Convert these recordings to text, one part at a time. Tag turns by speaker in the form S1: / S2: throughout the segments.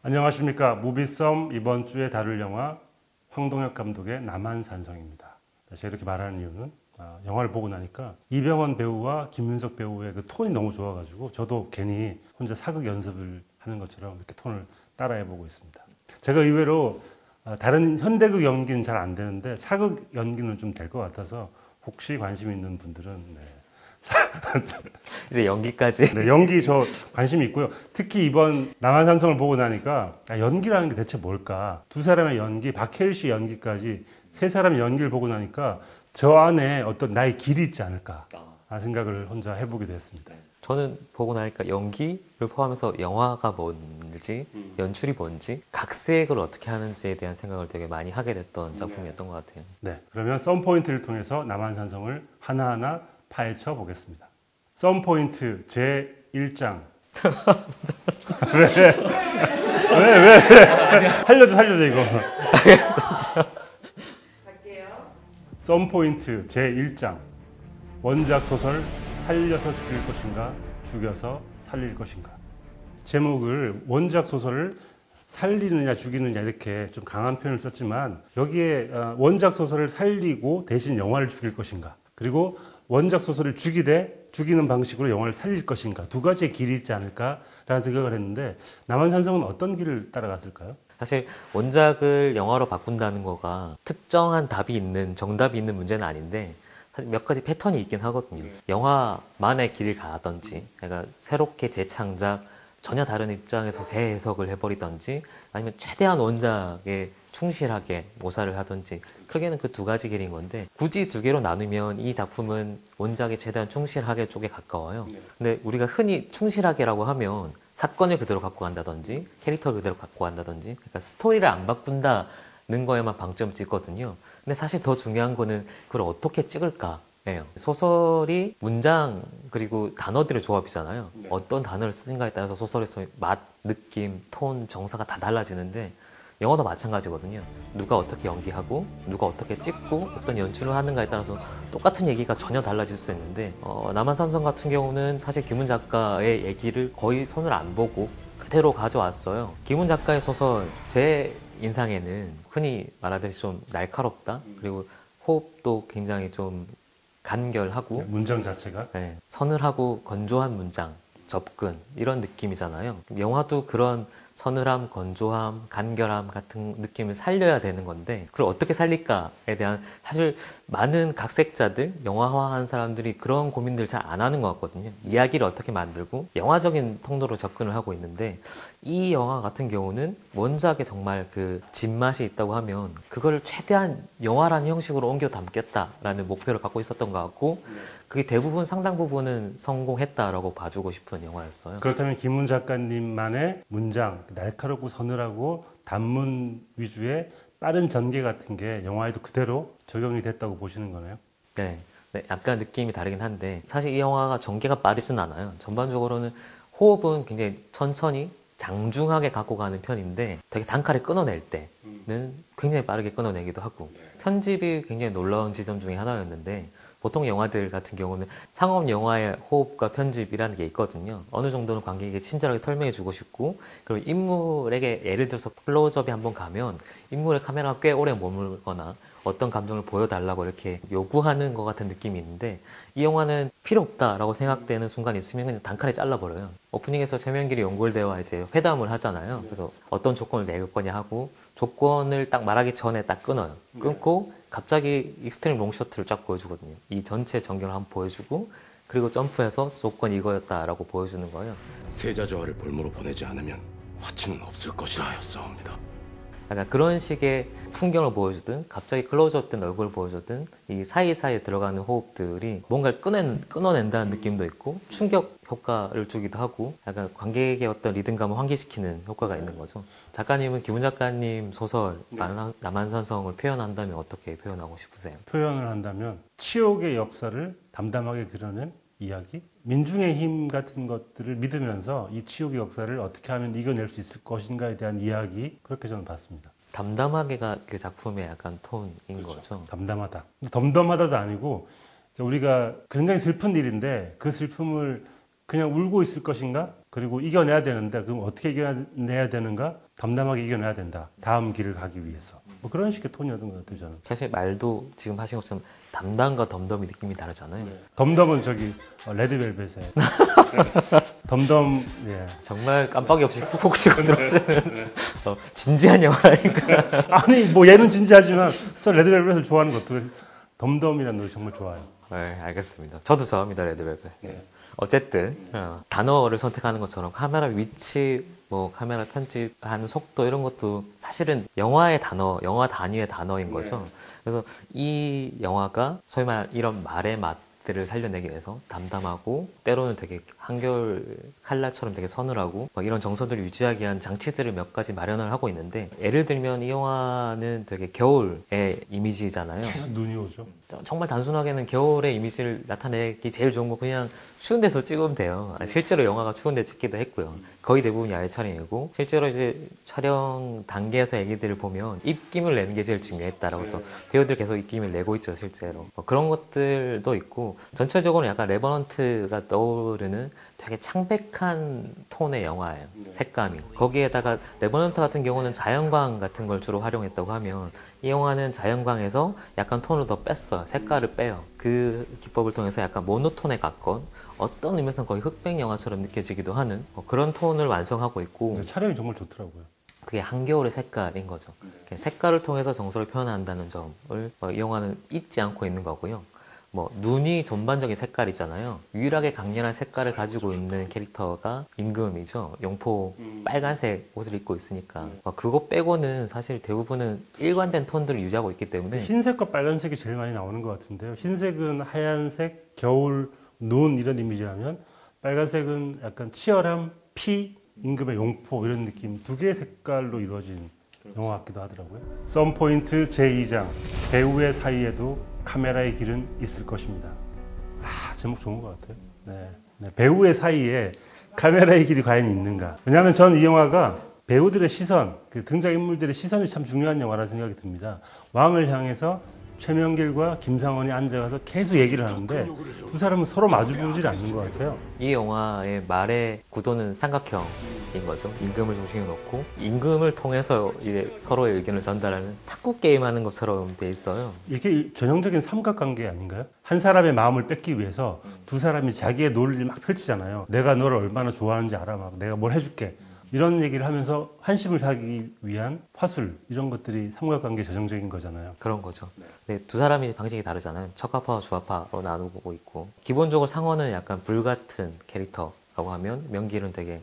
S1: 안녕하십니까. 무비썸 이번 주에 다룰 영화 황동혁 감독의 남한산성입니다. 제가 이렇게 말하는 이유는 영화를 보고 나니까 이병헌 배우와 김윤석 배우의 그 톤이 너무 좋아가지고 저도 괜히 혼자 사극 연습을 하는 것처럼 이렇게 톤을 따라해보고 있습니다. 제가 의외로 다른 현대극 연기는 잘 안 되는데 사극 연기는 좀 될 것 같아서 혹시 관심 있는 분들은
S2: 이제 연기까지.
S1: 네, 연기 저 관심이 있고요. 특히 이번 남한산성을 보고 나니까 연기라는 게 대체 뭘까? 두 사람의 연기, 박해일 씨 연기까지 세 사람의 연기를 보고 나니까 저 안에 어떤 나의 길이 있지 않을까 생각을 혼자 해보게 됐습니다.
S2: 저는 보고 나니까 연기를 포함해서 영화가 뭔지, 연출이 뭔지, 각색을 어떻게 하는지에 대한 생각을 되게 많이 하게 됐던 작품이었던 것 같아요.
S1: 네, 그러면 썸 포인트를 통해서 남한산성을 하나하나 파헤쳐 보겠습니다. 썸 포인트 제 1장. 왜? 살려줘 이거.
S3: 갈게요.
S1: 썸 포인트 제 1장. 원작 소설 살려서 죽일 것인가, 죽여서 살릴 것인가. 제목을 원작 소설을 살리느냐 죽이느냐 이렇게 좀 강한 표현을 썼지만 여기에 원작 소설을 살리고 대신 영화를 죽일 것인가, 그리고 원작 소설을 죽이는 방식으로 영화를 살릴 것인가, 두 가지의 길이 있지 않을까라는 생각을 했는데 남한산성은 어떤 길을 따라갔을까요?
S2: 사실 원작을 영화로 바꾼다는 거가 특정한 답이 있는, 정답이 있는 문제는 아닌데 사실 몇 가지 패턴이 있긴 하거든요. 영화만의 길을 가든지, 그러니까 새롭게 재창작, 전혀 다른 입장에서 재해석을 해버리든지, 아니면 최대한 원작에 충실하게 모사를 하든지, 크게는 그 두 가지 길인 건데 굳이 두 개로 나누면 이 작품은 원작에 최대한 충실하게 쪽에 가까워요. 근데 우리가 흔히 충실하게라고 하면 사건을 그대로 갖고 간다든지 캐릭터를 그대로 갖고 간다든지, 그러니까 스토리를 안 바꾼다는 거에만 방점을 찍거든요. 근데 사실 더 중요한 거는 그걸 어떻게 찍을까예요. 소설이 문장 그리고 단어들의 조합이잖아요. 어떤 단어를 쓰는가에 따라서 소설에서 맛, 느낌, 톤, 정서가 다 달라지는데 영화도 마찬가지거든요. 누가 어떻게 연기하고 누가 어떻게 찍고 어떤 연출을 하는가에 따라서 똑같은 얘기가 전혀 달라질 수 있는데 남한산성 같은 경우는 사실 김훈 작가의 얘기를 거의 손을 안 보고 그대로 가져왔어요. 김훈 작가의 소설 제 인상에는 흔히 말하듯이 좀 날카롭다, 그리고 호흡도 굉장히 좀 간결하고,
S1: 문장 자체가
S2: 서늘하고 건조한 문장, 접근, 이런 느낌이잖아요. 영화도 그런 서늘함, 건조함, 간결함 같은 느낌을 살려야 되는 건데 그걸 어떻게 살릴까에 대한, 사실 많은 각색자들, 영화화한 사람들이 그런 고민들을 잘 안 하는 것 같거든요. 이야기를 어떻게 만들고 영화적인 통로로 접근을 하고 있는데, 이 영화 같은 경우는 원작에 정말 그 진맛이 있다고 하면 그걸 최대한 영화라는 형식으로 옮겨 담겠다라는 목표를 갖고 있었던 것 같고, 그게 대부분 상당 부분은 성공했다라고 봐주고 싶은 영화였어요.
S1: 그렇다면 김훈 작가님만의 문장, 날카롭고 서늘하고 단문 위주의 빠른 전개 같은 게 영화에도 그대로 적용이 됐다고 보시는 거네요?
S2: 네, 약간 느낌이 다르긴 한데 사실 이 영화가 전개가 빠르진 않아요. 전반적으로는 호흡은 굉장히 천천히 장중하게 갖고 가는 편인데 되게 단칼에 끊어낼 때는 굉장히 빠르게 끊어내기도 하고, 편집이 굉장히 놀라운 지점 중에 하나였는데, 보통 영화들 같은 경우는 상업 영화의 호흡과 편집이라는 게 있거든요. 어느 정도는 관객에게 친절하게 설명해 주고 싶고, 그리고 인물에게 예를 들어서 클로즈업이 한번 가면 인물의 카메라가 꽤 오래 머물거나 어떤 감정을 보여달라고 이렇게 요구하는 것 같은 느낌이 있는데, 이 영화는 필요 없다라고 생각되는 순간이 있으면 그냥 단칼에 잘라버려요. 오프닝에서 최명길이 연골대와 이제 회담을 하잖아요. 그래서 어떤 조건을 내릴 거냐 하고, 조건을 딱 말하기 전에 딱 끊어요. 끊고 갑자기 익스트림 롱셔트를 쫙 보여주거든요. 이 전체 전경을 한번 보여주고, 그리고 점프해서 조건이 이거였다라고 보여주는 거예요.
S4: 세자조화를 볼모로 보내지 않으면 화치는 없을 것이라 하였사옵니다.
S2: 약간 그런 식의 풍경을 보여주든 갑자기 클로즈업된 얼굴을 보여주든 이 사이사이에 들어가는 호흡들이 뭔가를 끊어낸다는 느낌도 있고 충격 효과를 주기도 하고, 약간 관객의 어떤 리듬감을 환기시키는 효과가 있는 거죠. 작가님은 김훈 작가님 소설 남한산성을 표현한다면 어떻게 표현하고 싶으세요?
S1: 표현을 한다면 치욕의 역사를 담담하게 그려낸 이야기? 민중의 힘 같은 것들을 믿으면서 이 치욕의 역사를 어떻게 하면 이겨낼 수 있을 것인가에 대한 이야기, 그렇게 저는 봤습니다.
S2: 담담하게가 그 작품의 약간 톤인 거죠.
S1: 담담하다. 덤덤하다도 아니고 우리가 굉장히 슬픈 일인데 그 슬픔을 그냥 울고 있을 것인가? 그리고 이겨내야 되는데 그럼 어떻게 이겨내야 되는가? 담담하게 이겨내야 된다. 다음 길을 가기 위해서. 뭐 그런 식의 톤이었던 것 같아요, 저는.
S2: 사실 말도 지금 하신 것처럼 담담과 덤덤이 느낌이 다르잖아요.
S1: 덤덤은 저기 레드벨벳의 덤덤, 예.
S2: 정말 깜빡이 없이 훅훅 치고 들어오시는 진지한 영화라니까.
S1: 아니 뭐 얘는 진지하지만 저 레드벨벳을 좋아하는 것도 덤덤이라는 노래 정말 좋아요.
S2: 네, 알겠습니다. 저도 좋아합니다, 레드벨벳.
S1: 네.
S2: 어쨌든 단어를 선택하는 것처럼 카메라 위치, 뭐 카메라 편집하는 속도 이런 것도 사실은 영화의 단어, 영화 단위의 단어인 거죠. 그래서 이 영화가 소위 말하는 이런 말의 맛들을 살려내기 위해서 담담하고 때로는 되게 한겨울 칼날처럼 되게 서늘하고 막 이런 정서들을 유지하기 위한 장치들을 몇 가지 마련을 하고 있는데, 예를 들면 이 영화는 되게 겨울의 이미지잖아요.
S1: 계속 눈이 오죠.
S2: 정말 단순하게는 겨울의 이미지를 나타내기 제일 좋은 거 그냥 추운 데서 찍으면 돼요. 실제로 영화가 추운 데 찍기도 했고요. 거의 대부분 야외 촬영이고, 실제로 이제 촬영 단계에서 얘기들을 보면 입김을 내는 게 제일 중요했다라고 해서 배우들 계속 입김을 내고 있죠, 실제로. 그런 것들도 있고, 전체적으로 약간 레버넌트가 떠오르는 되게 창백한 톤의 영화예요. 색감이. 거기에다가 레버넌트 같은 경우는 자연광 같은 걸 주로 활용했다고 하면, 이 영화는 자연광에서 약간 톤을 더 뺐어요. 색깔을 빼요. 그 기법을 통해서 약간 모노톤에 가까운, 어떤 의미에서는 거의 흑백 영화처럼 느껴지기도 하는 그런 톤을 완성하고 있고,
S1: 촬영이 정말 좋더라고요.
S2: 그게 한겨울의 색깔인 거죠. 색깔을 통해서 정서를 표현한다는 점을 이 영화는 잊지 않고 있는 거고요. 뭐 눈이 전반적인 색깔이잖아요. 유일하게 강렬한 색깔을 가지고 있는 캐릭터가 임금이죠. 용포 빨간색 옷을 입고 있으니까 그거 빼고는 사실 대부분은 일관된 톤들을 유지하고 있기 때문에.
S1: 흰색과 빨간색이 제일 많이 나오는 것 같은데요. 흰색은 하얀색, 겨울, 눈 이런 이미지라면 빨간색은 약간 치열함, 피, 임금의 용포 이런 느낌, 두 개의 색깔로 이루어진 영화 같기도 하더라고요. 썸포인트 제2장, 배우의 사이에도 카메라의 길은 있을 것입니다. 제목 좋은 것 같아요. 네. 배우의 사이에 카메라의 길이 과연 있는가? 왜냐하면 저는 이 영화가 배우들의 시선, 그 등장인물들의 시선이 참 중요한 영화라는 생각이 듭니다. 왕을 향해서 최명길과 김상원이 앉아가서 계속 얘기를 하는데 두 사람은 서로 마주보질 않는 것 같아요.
S2: 이 영화의 말의 구도는 삼각형인 거죠. 임금을 중심에 놓고 임금을 통해서 이제 서로의 의견을 전달하는 탁구 게임 하는 것처럼 돼 있어요.
S1: 이게 전형적인 삼각관계 아닌가요? 한 사람의 마음을 뺏기 위해서 두 사람이 자기의 논리를 막 펼치잖아요. 내가 너를 얼마나 좋아하는지 알아, 막 내가 뭘 해줄게. 이런 얘기를 하면서 환심을 사기 위한 화술, 이런 것들이 삼각관계 전형적인 거잖아요.
S2: 그런 거죠. 근데 두 사람이 방식이 다르잖아요. 척화파와 주화파로 나누고 있고, 기본적으로 상원은 약간 불같은 캐릭터라고 하면 명길은 되게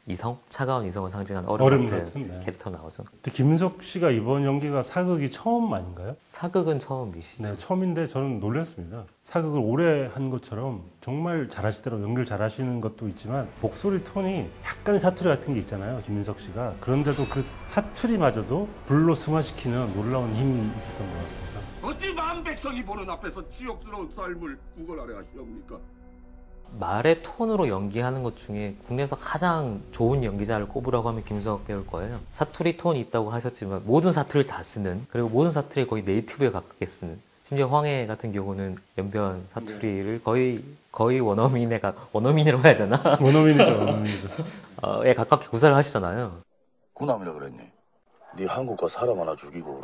S2: 이성? 차가운 이성을 상징하는 얼음 같은
S1: 네.
S2: 캐릭터 나오죠.
S1: 근데 김인석 씨가 이번 연기가 사극이 처음 아닌가요?
S2: 사극은 처음이시죠.
S1: 네, 처음인데 저는 놀랐습니다. 사극을 오래 한 것처럼 정말 잘하시더라고요. 연기를 잘하시는 것도 있지만 목소리 톤이 약간의 사투리 같은 게 있잖아요, 김인석 씨가. 그런데도 그 사투리마저도 불로 승화시키는 놀라운 힘이 있었던 것 같습니다.
S3: 어찌 만백성이 보는 앞에서 지옥스러운 삶을 구걸하려 하시옵니까?
S2: 말의 톤으로 연기하는 것 중에 국내에서 가장 좋은 연기자를 꼽으라고 하면 김수혁 배우일 거예요. 사투리 톤이 있다고 하셨지만 모든 사투리를 다 쓰는, 그리고 모든 사투리 거의 네이티브에 가깝게 쓰는, 심지어 황해 같은 경우는 연변 사투리를 거의 원어민이라고 해야 되나?
S1: 원어민이죠.
S2: 에 가깝게 구사를 하시잖아요.
S5: 구남이라 그랬니? 네 한국과 사람 하나 죽이고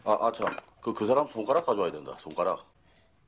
S5: 오라. 참. 그 사람 손가락 가져와야 된다. 손가락.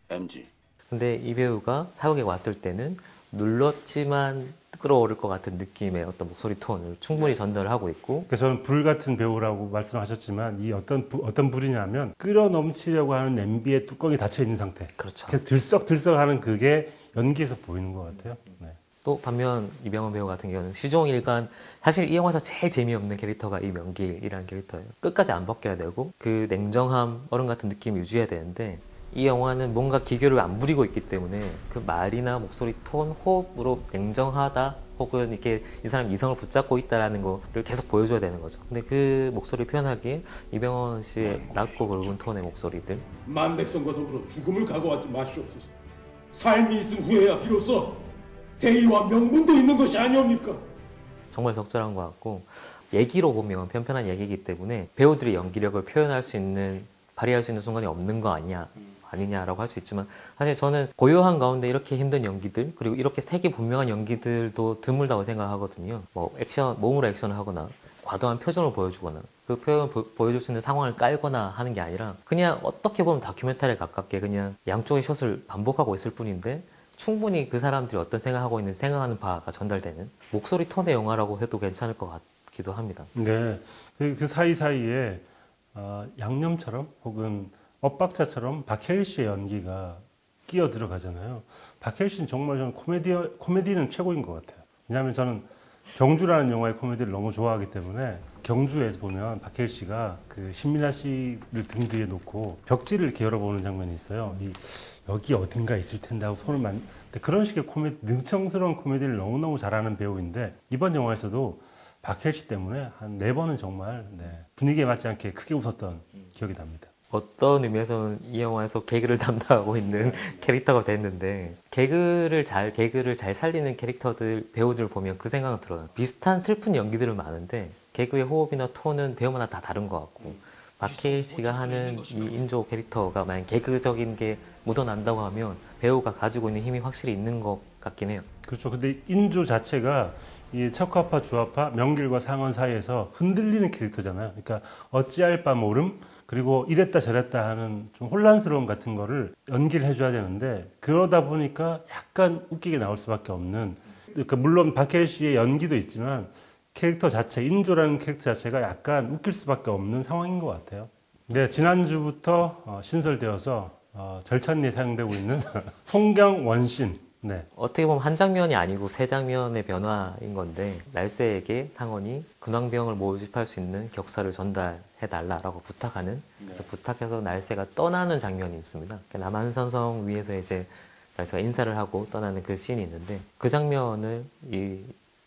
S5: MG.
S2: 근데 이 배우가 사극에 왔을 때는 눌렀지만 끌어오를 것 같은 느낌의 어떤 목소리 톤을 충분히 전달을 하고 있고,
S1: 그래서 저는 불 같은 배우라고 말씀하셨지만 이 어떤 불이냐면 끌어 넘치려고 하는 냄비에 뚜껑이 닫혀 있는 상태.
S2: 그렇죠.
S1: 이렇게 들썩들썩하는 그게 연기에서 보이는 것 같아요. 네.
S2: 또 반면 이병헌 배우 같은 경우는 시종일관, 사실 이 영화에서 제일 재미없는 캐릭터가 이 명길이라는 캐릭터예요. 끝까지 안 벗겨야 되고 그 냉정함, 어른 같은 느낌을 유지해야 되는데, 이 영화는 뭔가 기교를 안 부리고 있기 때문에 그 말이나 목소리 톤, 호흡으로 냉정하다 혹은 이렇게 이 사람이 이성을 붙잡고 있다라는 거를 계속 보여줘야 되는 거죠. 근데 그 목소리를 표현하기에 이병헌 씨의 낮고 굵은 톤의 목소리들,
S6: 만백성과 더불어 죽음을 각오하지 마시옵소서. 삶이 있은 후에야 비로소 대의와 명분도 있는 것이 아니옵니까?
S2: 정말 적절한 것 같고, 얘기로 보면 편편한 얘기이기 때문에 배우들의 연기력을 발휘할 수 있는 순간이 없는 거 아니야 아니냐라고 할 수 있지만 사실 저는 고요한 가운데 이렇게 힘든 연기들 그리고 이렇게 색이 분명한 연기들도 드물다고 생각하거든요. 뭐 액션, 몸으로 액션을 하거나 과도한 표정을 보여주거나 그 표정을 보여줄 수 있는 상황을 깔거나 하는 게 아니라 그냥 어떻게 보면 다큐멘터리에 가깝게 그냥 양쪽의 숏을 반복하고 있을 뿐인데 충분히 그 사람들이 어떤 생각하고 있는지 생각하는 바가 전달되는 목소리 톤의 영화라고 해도 괜찮을 것 같기도 합니다.
S1: 네. 그 사이사이에 양념처럼 혹은 엇박자처럼 박해일 씨의 연기가 끼어 들어가잖아요. 박해일 씨는 정말 저는 코미디는 최고인 것 같아요. 왜냐하면 저는 경주라는 영화의 코미디를 너무 좋아하기 때문에 경주에서 보면 박해일 씨가 그 신민아 씨를 등 뒤에 놓고 벽지를 이렇게 열어보는 장면이 있어요. 여기 어딘가 있을 텐데 하고 손을 그런 식의 코미디, 능청스러운 코미디를 너무너무 잘하는 배우인데 이번 영화에서도 박해일 씨 때문에 한 4번은 정말 분위기에 맞지 않게 크게 웃었던 기억이 납니다.
S2: 어떤 의미에서는 이 영화에서 개그를 담당하고 있는 캐릭터가 됐는데 개그를 잘 살리는 캐릭터들 배우들 보면 그 생각은 들어요. 비슷한 슬픈 연기들은 많은데 개그의 호흡이나 톤은 배우마다 다 다른 것 같고 박해일 씨가 하는 이 인조 캐릭터가 만약 개그적인 게 묻어난다고 하면 배우가 가지고 있는 힘이 확실히 있는 것 같긴 해요.
S1: 그렇죠. 근데 인조 자체가 이 척화파, 주화파, 명길과 상원 사이에서 흔들리는 캐릭터잖아요. 그러니까 어찌할 바 모름 그리고 이랬다 저랬다 하는 좀 혼란스러움 같은 거를 연기를 해줘야 되는데 그러다 보니까 약간 웃기게 나올 수밖에 없는 그러니까 물론 박해일 씨의 연기도 있지만 캐릭터 자체, 인조라는 캐릭터 자체가 약간 웃길 수밖에 없는 상황인 것 같아요. 네, 지난주부터 신설되어서 절찬리에 사용되고 있는 송경 원신. 네.
S2: 어떻게 보면 한 장면이 아니고 3장면의 변화인 건데 날새에게 상원이 근황병을 모집할 수 있는 격사를 전달해달라고 부탁하는 그래서 부탁해서 날새가 떠나는 장면이 있습니다. 남한산성 위에서 이제 날새가 인사를 하고 떠나는 그 씬이 있는데 그 장면을 이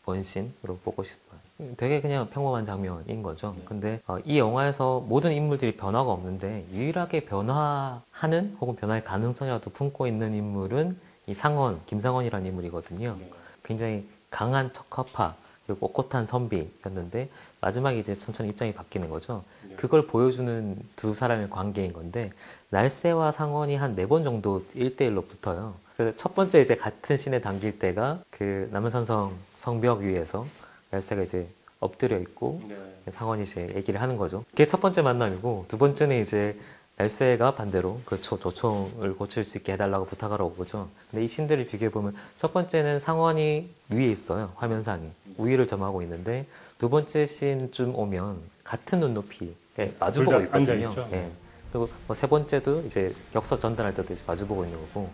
S2: 원신으로 보고 싶어요. 되게 그냥 평범한 장면인 거죠. 근데 이 영화에서 모든 인물들이 변화가 없는데 유일하게 변화하는 혹은 변화의 가능성이라도 품고 있는 인물은 이 상원, 김상원이라는 인물이거든요. 굉장히 강한 척화파 그리고 꼿꼿한 선비였는데 마지막에 이제 천천히 입장이 바뀌는 거죠. 그걸 보여주는 두 사람의 관계인 건데 날새와 상원이 한 4번 정도 1대1로 붙어요. 그래서 첫 번째 이제 같은 씬에 담길 때가 그 남한산성 성벽 위에서 날새가 이제 엎드려 있고 상원이 이제 얘기를 하는 거죠. 그게 첫 번째 만남이고 두 번째는 이제 날새가 반대로 그 조총을 고칠 수 있게 해달라고 부탁하러 오죠. 근데 이 씬들을 비교해보면 첫 번째는 상원이 위에 있어요. 화면상에. 우위를 점하고 있는데 두 번째 씬쯤 오면 같은 눈높이에 마주보고 있거든요. 네. 그리고 뭐 세 번째도 이제 격서 전달할 때도 이제 마주보고 있는 거고.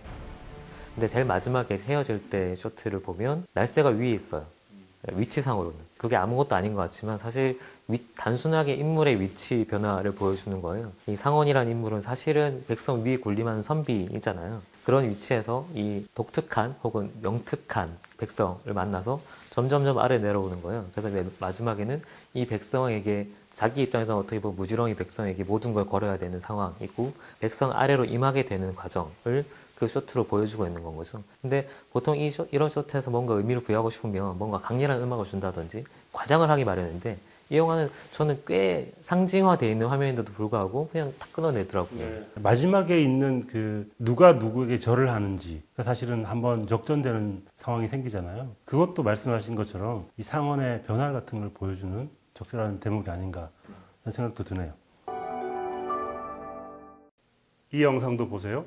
S2: 근데 제일 마지막에 헤어질 때 쇼트를 보면 날새가 위에 있어요. 위치상으로는. 그게 아무것도 아닌 것 같지만 사실 단순하게 인물의 위치 변화를 보여주는 거예요. 이 상원이라는 인물은 사실은 백성 위에 군림하는 선비이잖아요. 그런 위치에서 이 독특한 혹은 영특한 백성을 만나서 점점점 아래 내려오는 거예요. 그래서 마지막에는 이 백성에게 자기 입장에서 어떻게 보면 무지렁이 백성에게 모든 걸 걸어야 되는 상황이고 백성 아래로 임하게 되는 과정을 그 쇼트로 보여주고 있는 건 거죠. 근데 보통 이런 쇼트에서 뭔가 의미를 부여하고 싶으면 뭔가 강렬한 음악을 준다든지 과장을 하기 마련인데 이 영화는 저는 꽤 상징화되어 있는 화면인데도 불구하고 그냥 탁 끊어내더라고요.
S1: 네. 마지막에 있는 그 누가 누구에게 절을 하는지 사실은 한번 역전되는 상황이 생기잖아요. 그것도 말씀하신 것처럼 이 상원의 변화 같은 걸 보여주는 적절한 대목이 아닌가 하는 생각도 드네요. 이 영상도 보세요.